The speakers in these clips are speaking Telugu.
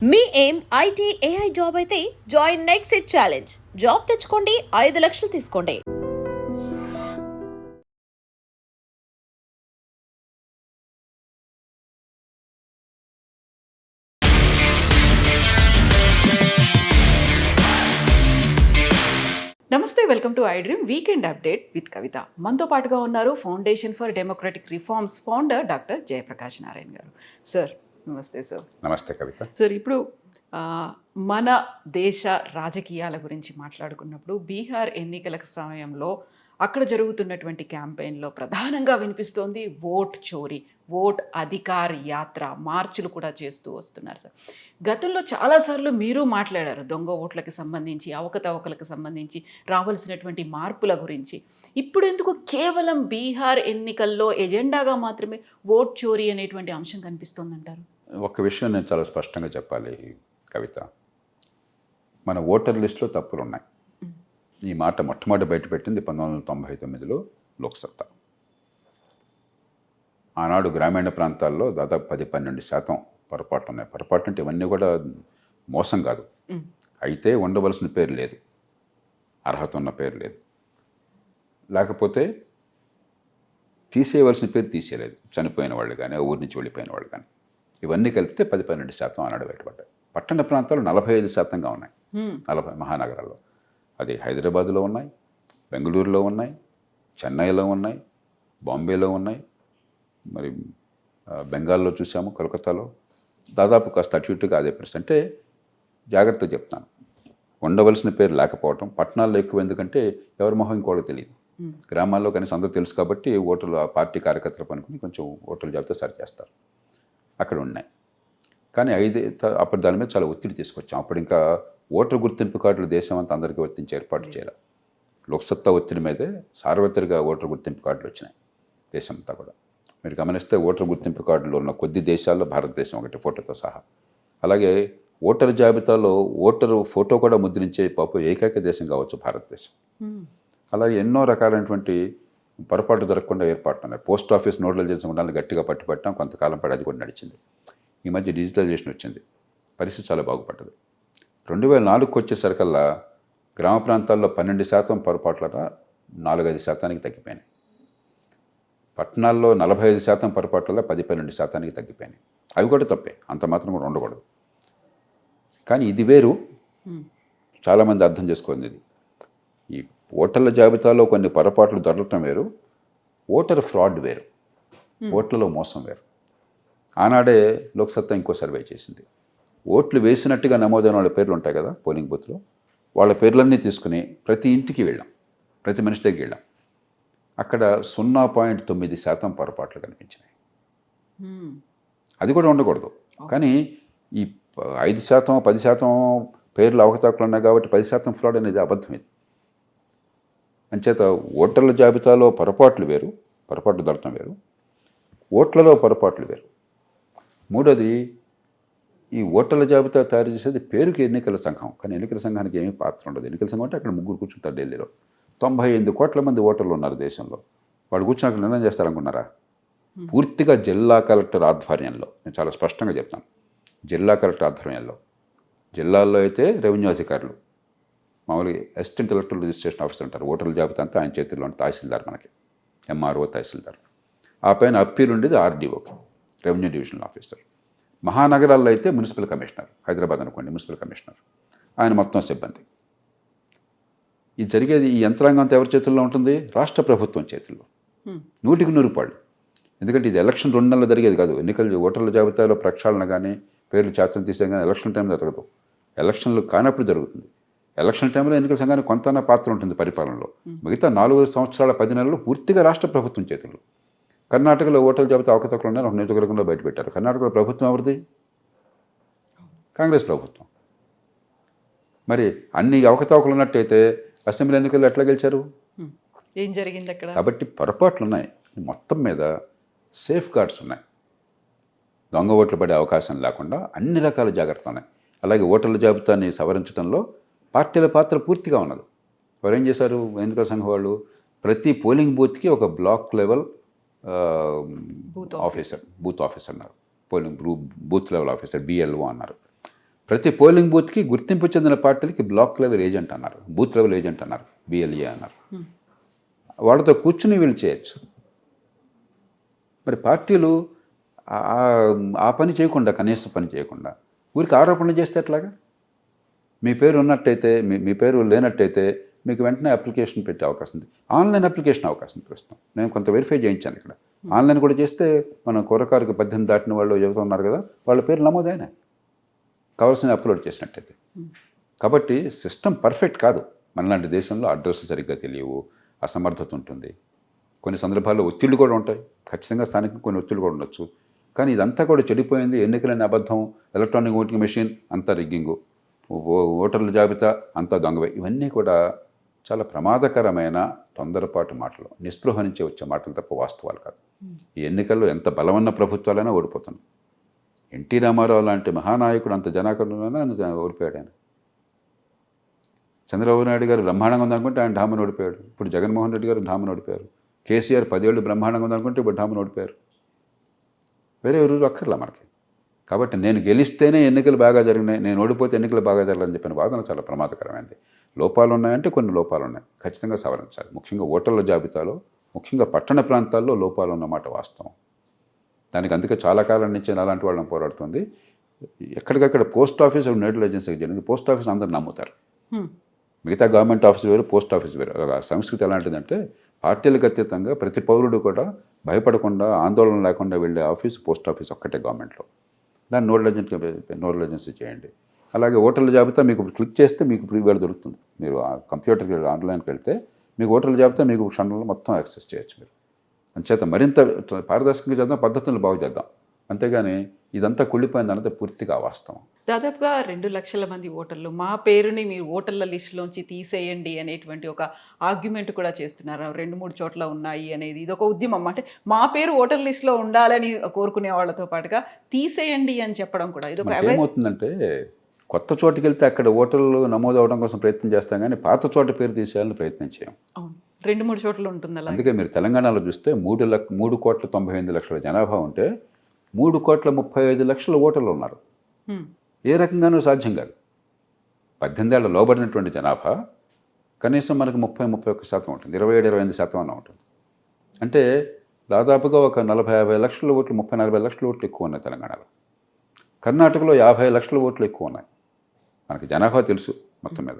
మీ ఏం ఐటీ ఏఐ జాబ్ అయితే join next it challenge. Job తెచ్చుకోండి, 5 లక్షలు తీసుకోండి. నమస్తే, welcome to iDream weekend update with Kavitha. మనతో పాటుగా ఉన్నారు foundation for democratic reforms founder doctor Jayaprakash Narayan గారు. సార్ నమస్తే. సార్ నమస్తే కవిత. సార్, ఇప్పుడు మన దేశ రాజకీయాల గురించి మాట్లాడుకున్నప్పుడు బీహార్ ఎన్నికల సమయంలో అక్కడ జరుగుతున్నటువంటి క్యాంపెయిన్లో ప్రధానంగా వినిపిస్తోంది ఓట్ చోరీ, ఓట్ అధికార్ యాత్ర, మార్చులు కూడా చేస్తూ వస్తున్నారు. సార్, గతంలో చాలాసార్లు మీరు మాట్లాడారు దొంగ ఓట్లకి సంబంధించి, అవకతవకలకు సంబంధించి రావాల్సినటువంటి మార్పుల గురించి. ఇప్పుడు ఎందుకు కేవలం బీహార్ ఎన్నికల్లో ఎజెండాగా మాత్రమే ఓట్ చోరీ అనేటువంటి అంశం కనిపిస్తోందంటారు? ఒక విషయం నేను చాలా స్పష్టంగా చెప్పాలి కవిత. మన ఓటర్ లిస్టులో తప్పులు ఉన్నాయి. ఈ మాట మొట్టమొదటి బయటపెట్టింది 1999లో లోక్సత్తా. ఆనాడు గ్రామీణ ప్రాంతాల్లో దాదాపు 10-12% పొరపాట్లు ఉన్నాయి. పొరపాట్లు అంటే ఇవన్నీ కూడా మోసం కాదు, అయితే ఉండవలసిన పేరు లేదు, అర్హత ఉన్న పేరు లేదు, లేకపోతే తీసేయవలసిన పేరు తీసేయలేదు, చనిపోయిన వాళ్ళు కానీ ఊరి నుంచి వెళ్ళిపోయిన వాళ్ళు కానీ. ఇవన్నీ కలిపితే 10-12% ఆనాడు బయటపడ్డాయి. పట్టణ ప్రాంతాలు 45%గా ఉన్నాయి. 40 మహానగరాల్లో. అది హైదరాబాదులో ఉన్నాయి, బెంగళూరులో ఉన్నాయి, చెన్నైలో ఉన్నాయి, బాంబేలో ఉన్నాయి, మరి బెంగాల్లో చూసాము, కోల్కతాలో. దాదాపు కాస్త అటు ఇటుగా అదే పరిస్థితి. అంటే జాగ్రత్తగా చెప్తాను, ఉండవలసిన పేరు లేకపోవటం. పట్టణాల్లో ఎక్కువ, ఎందుకంటే ఎవరి మొహం ఇంకోటి తెలియదు. గ్రామాల్లో కనీసం అందరూ తెలుసు కాబట్టి ఓటర్లు పార్టీ కార్యకర్తలు పనుకుని కొంచెం ఓటర్ల జాబితా సరి చేస్తారు. అక్కడ ఉన్నాయి. కానీ అప్పుడు దాని మీద చాలా ఒత్తిడి తీసుకొచ్చాం. అప్పుడు ఇంకా ఓటర్ గుర్తింపు కార్డులు దేశం అంతా అందరికీ వర్తించి ఏర్పాటు చేయాలి. లోక్సత్తా ఒత్తిడి మీదే సార్వత్రిక ఓటర్ గుర్తింపు కార్డులు వచ్చినాయి దేశం అంతా కూడా. మీరు గమనిస్తే ఓటర్ గుర్తింపు కార్డులు ఉన్న కొద్ది దేశాల్లో భారతదేశం ఒకటి, ఫోటోతో సహా. అలాగే ఓటర్ జాబితాలో ఓటరు ఫోటో కూడా ముద్రించే ఏకైక దేశం కావచ్చు భారతదేశం. అలాగే ఎన్నో రకాలైనటువంటి పొరపాటు దొరకకుండా ఏర్పాటు ఉన్నాయి. పోస్ట్ ఆఫీస్ నోటలైజేషన్ ఉండాలని గట్టిగా పట్టుబట్టాం. కొంతకాలం పాటు అది కూడా నడిచింది. ఈ మధ్య డిజిటలైజేషన్ వచ్చింది, పరిస్థితి చాలా బాగుపడ్డది. 2004కు వచ్చేసరికల్లా గ్రామ ప్రాంతాల్లో 12% పొరపాట్లట 4-5% తగ్గిపోయినాయి. పట్టణాల్లో 45% పొరపాట్ల 10-12% తగ్గిపోయినాయి. అవి కూడా తప్పే, అంత మాత్రం కూడా ఉండకూడదు. కానీ ఇది వేరు, చాలామంది అర్థం చేసుకోండి. ఇది ఈ ఓటర్ల జాబితాలో కొన్ని పొరపాట్లు దొరకటం వేరు, ఓటర్ ఫ్రాడ్ వేరు, ఓట్లలో మోసం వేరు. ఆనాడే లోక్సత్తా ఇంకో సర్వే చేసింది. ఓట్లు వేసినట్టుగా నమోదైన వాళ్ళ పేర్లు ఉంటాయి కదా పోలింగ్ బూత్లో, వాళ్ళ పేర్లన్నీ తీసుకుని ప్రతి ఇంటికి వెళ్ళాం, ప్రతి మనిషి దగ్గరికి వెళ్ళాం. అక్కడ 0.9% పొరపాట్లు కనిపించినాయి. అది కూడా ఉండకూడదు. కానీ ఈ 5%, 10% పేర్లు అవకతవకలు ఉన్నాయి కాబట్టి 10% ఫ్రాడ్ అనేది అబద్ధం. ఇది అంచేత ఓటర్ల జాబితాలో పొరపాట్లు వేరు, పొరపాట్లు దొరకడం వేరు, ఓట్లలో పొరపాట్లు వేరు. మూడోది, ఈ ఓటర్ల జాబితా తయారు చేసేది పేరుకి ఎన్నికల సంఘం, కానీ ఎన్నికల సంఘానికి ఏమీ పాత్ర ఉండదు. ఎన్నికల సంఘం అంటే అక్కడ 3 కూర్చుంటారు ఢిల్లీలో. 98 కోట్ల మంది ఓటర్లు ఉన్నారు దేశంలో. వాళ్ళు కూర్చుని అక్కడ నిర్ణయం చేస్తారనుకున్నారా? పూర్తిగా జిల్లా కలెక్టర్ ఆధ్వర్యంలో. నేను చాలా స్పష్టంగా చెప్తాను, జిల్లా కలెక్టర్ ఆధ్వర్యంలో. జిల్లాల్లో అయితే రెవెన్యూ అధికారులు, మామూలుగా అసిస్టెంట్ ఎలక్టరల్ రిజిస్ట్రేషన్ ఆఫీసర్ ఉంటారు. ఓటర్ల జాబితా అంతా ఆయన చేతుల్లో ఉంటే తహసీల్దార్, మనకి ఎంఆర్ఓ తహసీల్దార్. ఆ పైన అప్పీల్ ఉండేది ఆర్డీఓకి, రెవెన్యూ డివిజనల్ ఆఫీసర్. మహానగరాల్లో అయితే మున్సిపల్ కమిషనర్, హైదరాబాద్ అనుకోండి మున్సిపల్ కమిషనర్, ఆయన మొత్తం సిబ్బంది. ఇది జరిగేది, ఈ యంత్రాంగం అంతా ఎవరి చేతుల్లో ఉంటుంది? రాష్ట్ర ప్రభుత్వం చేతుల్లో. 100% ఎందుకంటే ఇది ఎలక్షన్ 2 నెలలు జరిగేది కాదు. ఎన్నికలు ఓటర్ల జాబితాలో ప్రక్షాళన కానీ పేర్లు చేతలు తీసే కానీ ఎలక్షన్ టైంలో జరగదు. ఎలక్షన్లు కానప్పుడు జరుగుతుంది. ఎలక్షన్ టైంలో ఎన్నికల సంఘానికి కొంత పాత్ర ఉంటుంది పరిపాలనలో. మిగతా 4 సంవత్సరాల 10 నెలలు పూర్తిగా రాష్ట్ర ప్రభుత్వం చేతుల్లో. కర్ణాటకలో ఓటర్ల జాబితా అవకతవకలు ఉన్నాయి, ఒక నియోజకవర్గంలో బయటపెట్టారు. కర్ణాటకలో ప్రభుత్వం ఎవరిది? కాంగ్రెస్ ప్రభుత్వం. మరి అన్ని అవకతవకలు ఉన్నట్టయితే అసెంబ్లీ ఎన్నికల్లో ఎట్లా గెలిచారు? ఏం జరిగింది అక్కడ? కాబట్టి పొరపాట్లు ఉన్నాయి. మొత్తం మీద సేఫ్ గార్డ్స్ ఉన్నాయి. దొంగ ఓట్లు పడే అవకాశం లేకుండా అన్ని రకాల జాగ్రత్తలు ఉన్నాయి. అలాగే ఓటర్ల జాబితాని సవరించడంలో పార్టీల పాత్ర పూర్తిగా ఉన్నది. వారు ఏం చేశారు? ఎన్నికల సంఘం వాళ్ళు ప్రతి పోలింగ్ బూత్కి ఒక బ్లాక్ లెవెల్ బూత్ ఆఫీసర్ అన్నారు. Polling booth level officer, BLO అన్నారు. ప్రతి పోలింగ్ బూత్కి గుర్తింపు చెందిన పార్టీలకి బ్లాక్ లెవెల్ ఏజెంట్ అన్నారు, బూత్ లెవెల్ ఏజెంట్ అన్నారు, బిఎల్ఏ అన్నారు. వాళ్ళతో కూర్చుని వీళ్ళు చేయొచ్చు. మరి పార్టీలు ఆ పని చేయకుండా, కనీస పని చేయకుండా ఊరికి ఆరోపణలు చేస్తే ఎట్లాగా? మీ పేరు ఉన్నట్టయితే, మీ పేరు లేనట్టయితే మీకు వెంటనే అప్లికేషన్ పెట్టే అవకాశం ఉంది. ఆన్లైన్ అప్లికేషన్ అవకాశం ఉంది ప్రస్తుతం. నేను కొంత వెరిఫై చేయించాను ఇక్కడ. ఆన్లైన్ కూడా చేస్తే మన కుర్రకారుకి 18 దాటిన వాళ్ళు ఎవరు ఉన్నారు కదా, వాళ్ళ పేరు నమోదైనా కావాల్సిన అప్లోడ్ చేసినట్టయితే. కాబట్టి సిస్టమ్ పర్ఫెక్ట్ కాదు. మనలాంటి దేశంలో అడ్రస్ సరిగ్గా తెలియవు, అసమర్థత ఉంటుంది, కొన్ని సందర్భాల్లో ఒత్తిళ్లు కూడా ఉంటాయి. ఖచ్చితంగా స్థానికంగా కొన్ని ఒత్తిళ్లు కూడా ఉండొచ్చు. కానీ ఇదంతా కూడా చెడిపోయింది. ఎన్నికలని అబద్ధం, ఎలక్ట్రానిక్ ఓటింగ్ మెషిన్ అంతా రిగ్గింగు, ఓటర్ల జాబితా అంతా దొంగవే. ఇవన్నీ కూడా చాలా ప్రమాదకరమైన తొందరపాటు మాటలు, నిస్పృహ నుంచి వచ్చే మాటలు తప్ప వాస్తవాలు కాదు. ఈ ఎన్నికల్లో ఎంత బలమన్న ప్రభుత్వాలైనా ఓడిపోతున్నాయి. ఎన్టీ రామారావు లాంటి మహానాయకుడు అంత జనాకరణలోనే ఓడిపోయాడు ఆయన. చంద్రబాబు నాయుడు గారు బ్రహ్మాండంగా ఉందనుకుంటే ఆయన ఢామని ఓడిపోయాడు. ఇప్పుడు జగన్మోహన్ రెడ్డి గారు ఢామని ఓడిపోయారు. కేసీఆర్ 10 ఏళ్ళు బ్రహ్మాండంగా ఉందనుకుంటే ఇప్పుడు ఢామని ఓడిపోయారు. వేరే రోజు అక్కర్లా మనకి. కాబట్టి నేను గెలిస్తేనే ఎన్నికలు బాగా జరిగినాయి, నేను ఓడిపోతే ఎన్నికలు బాగా జరగాలని చెప్పిన వాదన చాలా ప్రమాదకరమైనది. లోపాలు ఉన్నాయంటే కొన్ని లోపాలు ఉన్నాయి, ఖచ్చితంగా సవరించాలి. ముఖ్యంగా ఓటర్ల జాబితాలో, ముఖ్యంగా పట్టణ ప్రాంతాల్లో లోపాలు ఉన్నమాట వాస్తవం. దానికి అందుకే చాలా కాలం నుంచి అలాంటి వాళ్ళని పోరాడుతుంది. ఎక్కడికక్కడ పోస్ట్ ఆఫీస్ నోడల్ ఏజెన్సీకి జరిగింది. పోస్ట్ ఆఫీస్ అందరూ నమ్ముతారు. మిగతా గవర్నమెంట్ ఆఫీస్ వేరు, పోస్ట్ ఆఫీస్ వేరు. సంస్కృతి ఎలాంటిదంటే పార్టీలకు అతీతంగా ప్రతి పౌరుడు కూడా భయపడకుండా, ఆందోళన లేకుండా వెళ్ళే ఆఫీస్ పోస్ట్ ఆఫీస్ ఒక్కటే గవర్నమెంట్లో. దాన్ని నోడల్ ఏజెన్సీ చేయండి. అలాగే ఓటర్ల జాబితా మీకు క్లిక్ చేస్తే మీకు ప్రీవేళ దొరుకుతుంది. మీరు ఆ కంప్యూటర్కి ఆన్లైన్కి వెళ్తే మీకు ఓటర్ల జాబితా మీకు క్షణంలో మొత్తం యాక్సెస్ చేయొచ్చు. మీరు అంచేత మరింత పారదర్శకంగా చేద్దాం, పద్ధతులను బాగు చేద్దాం. అంతేగాని ఇదంతా కుళ్ళిపోయింది అన్నది పూర్తిగా వాస్తవం. దాదాపుగా 2 లక్షల మంది ఓటర్లు మా పేరుని మీరు ఓటర్ల లిస్టులోంచి తీసేయండి అనేటువంటి ఒక ఆర్గ్యుమెంట్ కూడా చేస్తున్నారు. 2-3 చోట్ల ఉన్నాయి అనేది ఇది ఒక ఉద్యమం. అంటే మా పేరు ఓటర్ లిస్టులో ఉండాలని కోరుకునే వాళ్ళతో పాటుగా తీసేయండి అని చెప్పడం కూడా ఇది ఒక ఏమవుతుందంటే, కొత్త చోటుకి వెళ్తే అక్కడ ఓటర్లు నమోదు అవడం కోసం ప్రయత్నం చేస్తాం, కానీ పాత చోట పేరు తీసేయాలని ప్రయత్నం చేయం. 2-3 చోట్ల ఉంటుంది. అందుకే మీరు తెలంగాణలో చూస్తే 3,98,00,000 జనాభా ఉంటే 3,35,00,000 ఓటర్లు ఉన్నారు. ఏ రకంగానూ సాధ్యం కాదు. 18 ఏళ్ల లోబడినటువంటి జనాభా కనీసం మనకు 30-31% ఉంటుంది, 27-28% అన్న ఉంటుంది. అంటే దాదాపుగా ఒక 40-50 లక్షల ఓట్లు, 30-40 లక్షల ఓట్లు ఎక్కువ ఉన్నాయి తెలంగాణలో. కర్ణాటకలో 50 లక్షల ఓట్లు ఎక్కువ ఉన్నాయి. మనకి జనాభా తెలుసు మొత్తం మీద,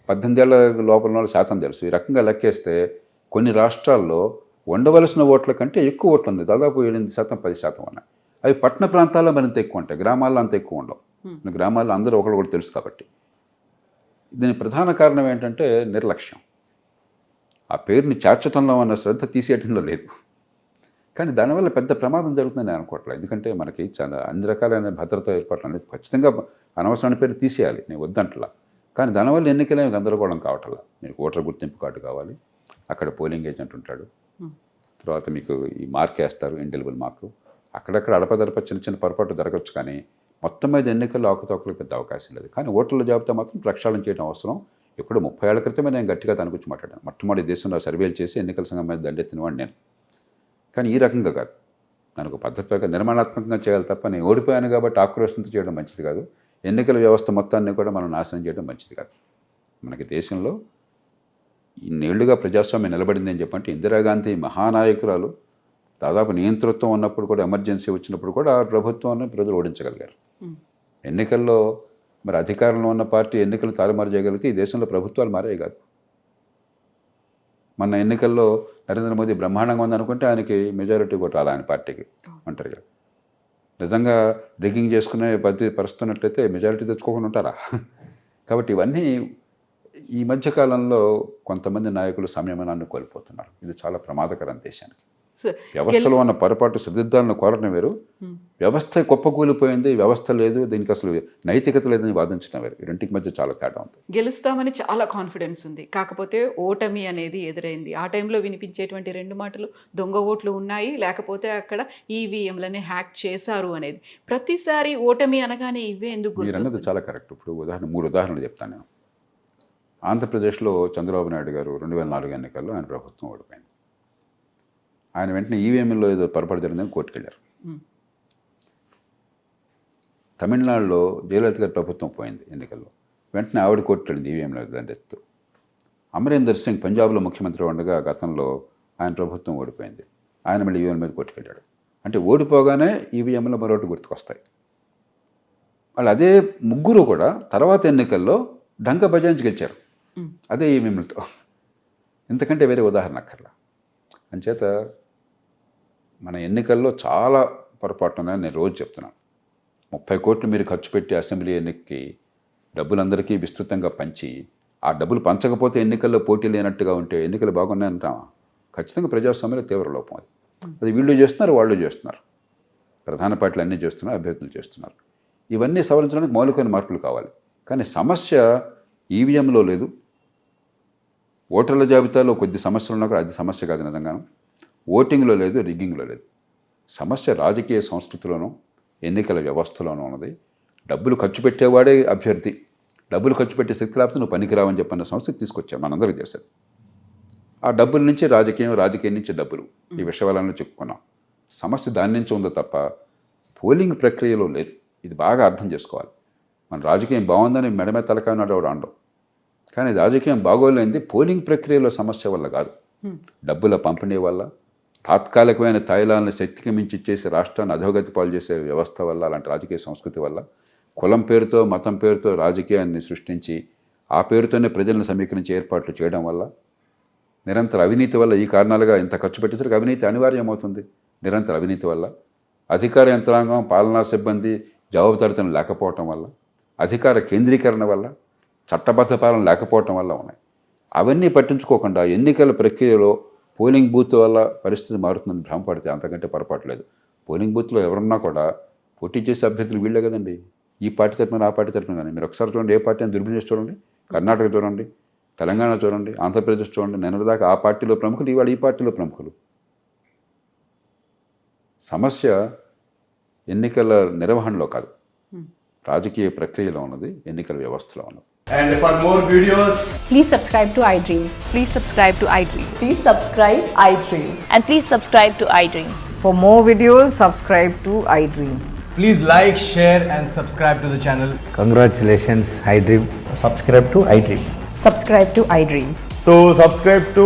18 ఏళ్ల లోపల వాళ్ళ శాతం తెలుసు. ఈ రకంగా లెక్కేస్తే కొన్ని రాష్ట్రాల్లో ఉండవలసిన ఓట్ల కంటే ఎక్కువ ఓట్లు ఉంది, దాదాపు 8%, 10% ఉన్నాయి. అవి పట్టణ ప్రాంతాల్లో మరింత ఎక్కువ ఉంటాయి, గ్రామాల్లో అంత ఎక్కువ ఉండవు. గ్రామాల్లో అందరూ ఒకరు కూడా తెలుసు కాబట్టి. దీని ప్రధాన కారణం ఏంటంటే నిర్లక్ష్యం. ఆ పేరుని చేర్చడంలో ఉన్న శ్రద్ధ తీసేయటంలో లేదు. కానీ దానివల్ల పెద్ద ప్రమాదం జరుగుతుందని నేను అనుకోవట్లేదు. ఎందుకంటే మనకి చాలా అన్ని రకాలైన భద్రతా ఏర్పాట్లు అనేది ఖచ్చితంగా అనవసరమైన పేరు తీసేయాలి, నేను వద్దంటలా. కానీ దానివల్ల ఎన్నికలేమి గందరగోళం కావట్లా. మీకు ఓటర్ గుర్తింపు కార్డు కావాలి, అక్కడ పోలింగ్ ఏజెంట్ ఉంటాడు, తర్వాత మీకు ఈ మార్క్ వేస్తారు, ఇండెలిబుల్ మార్కు. అక్కడక్కడ అడపదడప చిన్న చిన్న పొరపాటు జరగచ్చు, కానీ మొత్తం మీద ఎన్నికల్లో అవకతవకలకు పెద్ద అవకాశం లేదు. కానీ ఓటర్ల జాబితా మాత్రం ప్రక్షాళన చేయడం అవసరం. ఇప్పుడు 30 ఏళ్ల క్రితమే నేను గట్టిగా దాని గురించి మాట్లాడాను. మొట్టమొదటి దేశంలో సర్వేలు చేసి ఎన్నికల సంఘం మీద దండెత్తిన వాడిని నేను. కానీ ఈ రకంగా కాదు, నాకు పద్ధతిగా నిర్మాణాత్మకంగా చేయాలి తప్ప నేను ఓడిపోయాను కాబట్టి ఆక్రోశంతో చేయడం మంచిది కాదు. ఎన్నికల వ్యవస్థ మొత్తాన్ని కూడా మనం నాశనం చేయడం మంచిది కాదు. మనకి దేశంలో ఇన్నేళ్లుగా ప్రజాస్వామ్యం నిలబడింది అని చెప్పంటే ఇందిరాగాంధీ మహానాయకురాలు దాదాపు నియంతృత్వం ఉన్నప్పుడు కూడా, ఎమర్జెన్సీ వచ్చినప్పుడు కూడా ఆ ప్రభుత్వాన్ని ప్రజలు ఓడించగలిగారు. ఎన్నికల్లో మరి అధికారంలో ఉన్న పార్టీ ఎన్నికలు తారుమారు చేయగలిగితే ఈ దేశంలో ప్రభుత్వాలు మారే కాదు. మొన్న ఎన్నికల్లో నరేంద్ర మోదీ బ్రహ్మాండంగా ఉందనుకుంటే ఆయనకి మెజారిటీ కూడా రాలి ఆయన పార్టీకి ఒంటరిగా. నిజంగా రిగ్గింగ్ చేసుకునే పరుస్తున్నట్లయితే మెజారిటీ తెచ్చుకోకుండా ఉంటారా? కాబట్టి ఇవన్నీ ఈ మధ్యకాలంలో కొంతమంది నాయకులు సంయమనాన్ని కోల్పోతున్నారు. ఇది చాలా ప్రమాదకరం దేశానికి. వ్యవస్థలో ఉన్న పొరపాటు సరిదిద్దాలను కోరడం వేరు, వ్యవస్థ కుప్పకూలిపోయింది, వ్యవస్థ లేదు, దీనికి అసలు నైతికత లేదని వాదించడం వేరు. ఈ రెండింటికి మధ్య చాలా తేడా ఉంది. గెలుస్తామని చాలా కాన్ఫిడెన్స్ ఉంది, కాకపోతే ఓటమి అనేది ఎదురైంది. ఆ టైంలో వినిపించేటువంటి 2 మాటలు దొంగ ఓట్లు ఉన్నాయి, లేకపోతే అక్కడ ఈవీఎంలని హ్యాక్ చేశారు అనేది. ప్రతిసారి ఓటమి అనగానే ఇవే ఎందుకు? మీరు అన్నది చాలా కరెక్ట్. ఇప్పుడు 3 ఉదాహరణలు చెప్తాను నేను. ఆంధ్రప్రదేశ్లో చంద్రబాబు నాయుడు గారు 2004 ఎన్నికల్లో ఆయన ప్రభుత్వం ఓడిపోయింది. ఆయన వెంటనే ఈవీఎంలో ఏదో పొరపాటు జరిగిందని కోర్టుకు వెళ్ళారు. తమిళనాడులో జయలలిత గారి ప్రభుత్వం పోయింది ఎన్నికల్లో. వెంటనే ఆవిడ కొట్టాడు ఈవీఎంలో దాని ఎత్తు. అమరీందర్ సింగ్ పంజాబ్లో ముఖ్యమంత్రి ఉండగా గతంలో ఆయన ప్రభుత్వం ఓడిపోయింది. ఆయన మళ్ళీ ఈవీఎం మీద కొట్టుకెళ్ళాడు. అంటే ఓడిపోగానే ఈవీఎంలో మరొకటి గుర్తుకొస్తాయి. వాళ్ళు అదే ముగ్గురు కూడా తర్వాత ఎన్నికల్లో డంక బజాయించి గెలిచారు అదే ఈవీఎంలతో. ఇంతకంటే వేరే ఉదాహరణ అక్కర్లా. అంచేత మన ఎన్నికల్లో చాలా పొరపాటు ఉన్నాయని నేను రోజు చెప్తున్నాను. 30 కోట్లు మీరు ఖర్చు పెట్టి అసెంబ్లీ ఎన్నికకి డబ్బులందరికీ విస్తృతంగా పంచి ఆ డబ్బులు పంచకపోతే ఎన్నికల్లో పోటీ లేనట్టుగా ఉంటే ఎన్నికలు బాగున్నాయంటామా? ఖచ్చితంగా ప్రజాస్వామ్యంలో తీవ్ర లోపం అది. అది వీళ్ళు చేస్తున్నారు, వాళ్ళు చేస్తున్నారు, ప్రధాన పార్టీలు అన్నీ చేస్తున్నారు, అభ్యర్థులు చేస్తున్నారు. ఇవన్నీ సవరించడానికి మౌలికమైన మార్పులు కావాలి. కానీ సమస్య ఈవీఎంలో లేదు, ఓటర్ల జాబితాలో కొద్ది సమస్యలు ఉన్నా కూడా అది సమస్య కాదు నిజంగాను. ఓటింగ్లో లేదు, రిగ్గింగ్లో లేదు. సమస్య రాజకీయ సంస్కృతిలోనూ ఎన్నికల వ్యవస్థలోనూ ఉన్నది. డబ్బులు ఖర్చు పెట్టేవాడే అభ్యర్థి. డబ్బులు ఖర్చు పెట్టే శక్తి లేకపోతే నువ్వు పనికిరావని చెప్పిన సంస్కృతి తీసుకొచ్చాం మనందరికీ చేసేది. ఆ డబ్బుల నుంచి రాజకీయం, రాజకీయం నుంచి డబ్బులు, ఈ విషయాలను చెప్పుకున్నాం. సమస్య దాని నుంచి ఉందో తప్ప పోలింగ్ ప్రక్రియలో లేదు. ఇది బాగా అర్థం చేసుకోవాలి. మన రాజకీయం బాగుందని మెడమే తలకాయనాడు వాడు అండం. కానీ రాజకీయం బాగోలేనిది పోలింగ్ ప్రక్రియలో సమస్య వల్ల కాదు, డబ్బుల పంపిణీ వల్ల, తాత్కాలికమైన తాయిలాలను శక్తికి మించి చేసి రాష్ట్రాన్ని అధోగతి పాలు చేసే వ్యవస్థ వల్ల, అలాంటి రాజకీయ సంస్కృతి వల్ల, కులం పేరుతో మతం పేరుతో రాజకీయాన్ని సృష్టించి ఆ పేరుతోనే ప్రజలను సమీకరించి ఏర్పాట్లు చేయడం వల్ల, నిరంతర అవినీతి వల్ల, ఈ కారణాలుగా ఇంత ఖర్చు పెట్టేసరికి అవినీతి అనివార్యమవుతుంది. నిరంతర అవినీతి వల్ల, అధికార యంత్రాంగం, పాలనా సిబ్బంది జవాబుదారీతనం లేకపోవటం వల్ల, అధికార కేంద్రీకరణ వల్ల, చట్టబద్ధ పాలన లేకపోవటం వల్ల ఉన్నాయి. అవన్నీ పట్టించుకోకుండా ఎన్నికల ప్రక్రియలో పోలింగ్ బూత్ వల్ల పరిస్థితి మారుతుందని భ్రమపడితే అంతకంటే పొరపాటు లేదు. పోలింగ్ బూత్లో ఎవరన్నా కూడా పోటీ చేసే అభ్యర్థులు వీళ్ళే కదండి. ఈ పార్టీ తరపున ఆ పార్టీ తరపున కానీ మీరు ఒకసారి చూడండి, ఏ పార్టీ అని దుర్బిన్ చేసి చూడండి. కర్ణాటక చూడండి, తెలంగాణ చూడండి, ఆంధ్రప్రదేశ్ చూడండి. నిన్నటిదాకా ఆ పార్టీలో ప్రముఖులు, ఇవాళ ఈ పార్టీలో ప్రముఖులు. సమస్య ఎన్నికల నిర్వహణలో కాదు, రాజకీయ ప్రక్రియలో ఉన్నది, ఎన్నికల వ్యవస్థలో ఉన్నది. And for more videos, Please subscribe to iDream. Please subscribe to iDream. Please subscribe iDream. And please subscribe to iDream. For more videos, subscribe to iDream. please like, share and subscribe to the channel. Congratulations, iDream. Subscribe to iDream. Subscribe to iDream. So subscribe to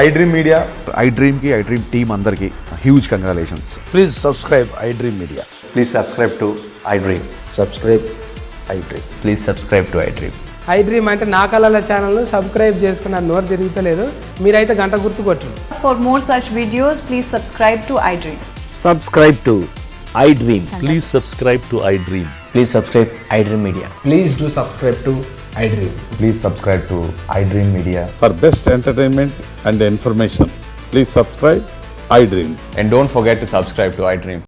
iDream Media. iDream ki iDream team andarki huge congratulations. Please subscribe iDream Media. Please subscribe to iDream. Subscribe iDream. Please subscribe to iDream. iDream అంటే నా కళల ఛానల్ను సబ్స్క్రైబ్ చేసుకున్న నోరు తిరుగుతలేదు, మీరైతే గంట గుర్తు కొట్టండి. For more such videos, please subscribe to iDream. Subscribe to iDream. Please subscribe to iDream. Please subscribe iDream Media. Please do subscribe to iDream. Please subscribe to iDream Media. For best entertainment and information, please subscribe iDream. And don't forget to subscribe to iDream.